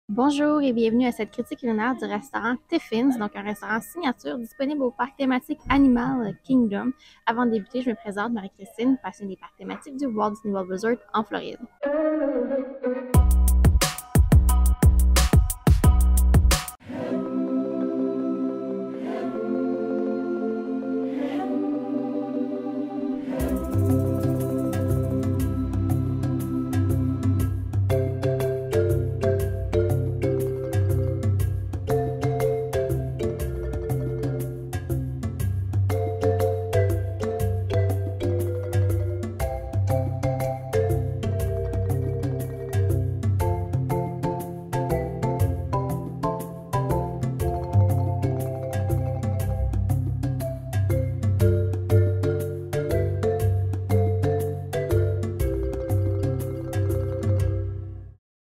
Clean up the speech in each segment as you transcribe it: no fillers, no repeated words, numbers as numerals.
Bonjour et bienvenue à cette critique culinaire du restaurant Tiffins, donc un restaurant signature disponible au parc thématique Animal Kingdom. Avant de débuter, je me présente Marie-Christine, passionnée des parcs thématiques du Walt Disney World Resort en Floride.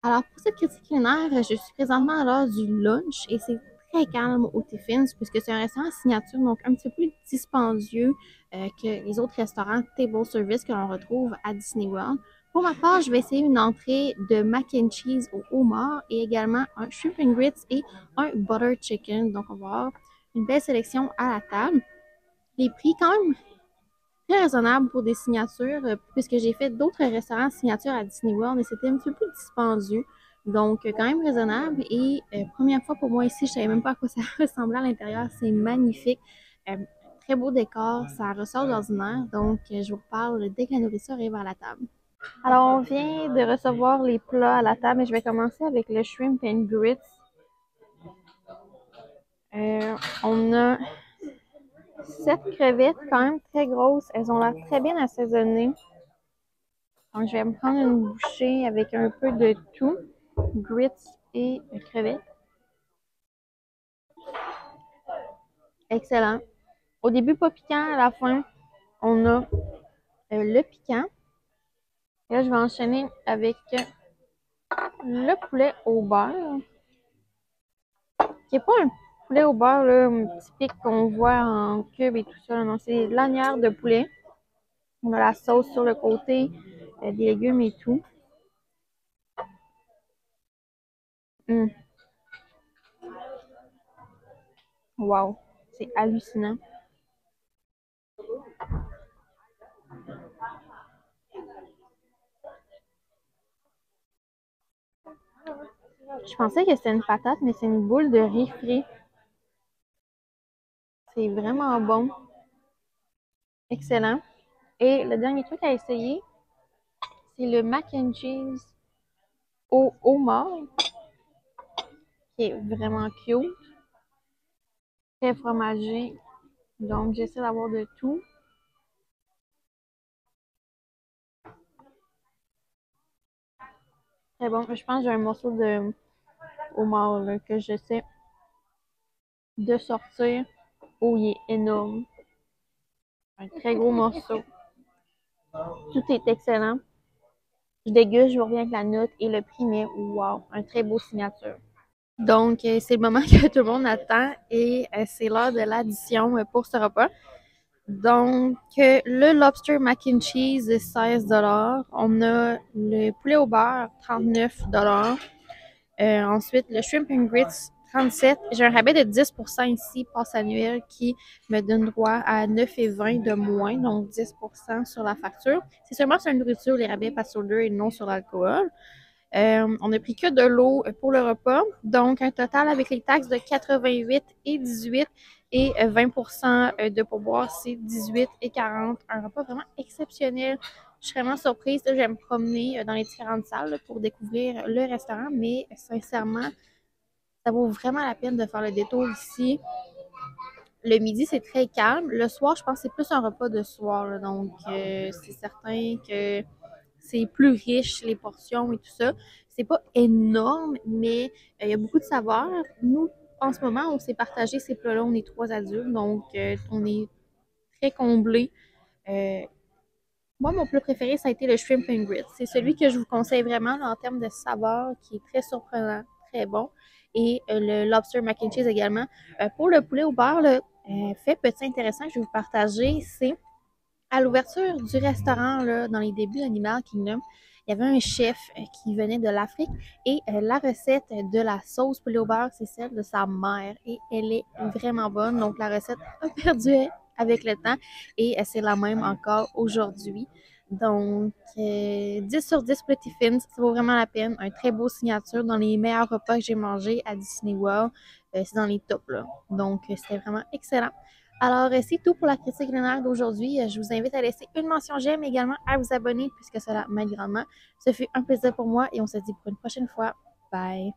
Alors, pour cette critique culinaire, je suis présentement à l'heure du lunch et c'est très calme au Tiffins puisque c'est un restaurant signature, donc un petit peu plus dispendieux que les autres restaurants table service que l'on retrouve à Disney World. Pour ma part, je vais essayer une entrée de mac and cheese au homard et également un shrimp and grits et un butter chicken. Donc, on va avoir une belle sélection à la table. Les prix, quand même, très raisonnable pour des signatures, puisque j'ai fait d'autres restaurants signatures à Disney World et c'était un petit peu plus dispendieux. Donc, quand même raisonnable. Et première fois pour moi ici, je savais même pas à quoi ça ressemblait à l'intérieur. C'est magnifique. Euh, Très beau décor. Ça ressort de l'ordinaire. Donc, je vous reparle dès que la nourriture arrive à la table. Alors, on vient de recevoir les plats à la table et je vais commencer avec le shrimp and grits. On a 7 crevettes, quand même très grosses. Elles ont l'air très bien assaisonnées. Donc, je vais me prendre une bouchée avec un peu de tout, grits et crevettes. Excellent. Au début, pas piquant. À la fin, on a le piquant. Et là, je vais enchaîner avec le poulet au beurre, qui n'est pas un poulet au beurre là, typique qu'on voit en cube et tout ça. Non, c'est l'anière de poulet. On a la sauce sur le côté, des légumes et tout. Mm. Wow, c'est hallucinant. Je pensais que c'était une patate, mais c'est une boule de riz frit. C'est vraiment bon. Excellent. Et le dernier truc à essayer, c'est le mac and cheese au homard, qui est vraiment cute. Très fromagé. Donc, j'essaie d'avoir de tout. Très bon. Je pense que j'ai un morceau de homard là, que j'essaie de sortir. Oh, il est énorme. Un très gros morceau. Tout est excellent. Je déguste, je vous reviens avec la note et le prix, mais wow, un très beau signature. Donc, c'est le moment que tout le monde attend et c'est l'heure de l'addition pour ce repas. Donc, le lobster mac and cheese, 16 $. On a le poulet au beurre, 39 $. Ensuite, le shrimp and grits, 37. J'ai un rabais de 10% ici, passe annuel, qui me donne droit à 9,20 de moins, donc 10% sur la facture. C'est seulement sur la nourriture, les rabais passent sur l'eau et non sur l'alcool. On a pris que de l'eau pour le repas. Donc, un total avec les taxes de 88 et 18 et 20% de pourboire, c'est 18 et 40. Un repas vraiment exceptionnel. Je suis vraiment surprise. Je vais me promener dans les différentes salles pour découvrir le restaurant, mais sincèrement, ça vaut vraiment la peine de faire le détour ici. Le midi, c'est très calme. Le soir, je pense que c'est plus un repas de soir. Là. Donc, c'est certain que c'est plus riche, les portions et tout ça. C'est pas énorme, mais il y a beaucoup de saveurs. Nous, en ce moment, on s'est partagé ces plats-là. On est 3 adultes, donc on est très comblés. Euh, Moi, mon plat préféré, ça a été le shrimp and grits. C'est celui que je vous conseille vraiment là, en termes de saveur, qui est très surprenant, très bon. Et le lobster mac and cheese également. Pour le poulet au beurre, là, fait petit intéressant que je vais vous partager, c'est à l'ouverture du restaurant, là, dans les débuts d'Animal Kingdom, il Il y avait un chef qui venait de l'Afrique et la recette de la sauce poulet au beurre, c'est celle de sa mère et elle est vraiment bonne. Donc la recette a perdu avec le temps et c'est la même encore aujourd'hui. Donc 10 sur 10 pour les Tiffins, ça vaut vraiment la peine. Un très beau signature dans les meilleurs repas que j'ai mangés à Disney World. C'est dans les tops là. Donc c'était vraiment excellent. Alors, c'est tout pour la critique culinaire d'aujourd'hui. Je vous invite à laisser une mention j'aime, également à vous abonner puisque cela m'aide grandement. Ce fut un plaisir pour moi et on se dit pour une prochaine fois. Bye!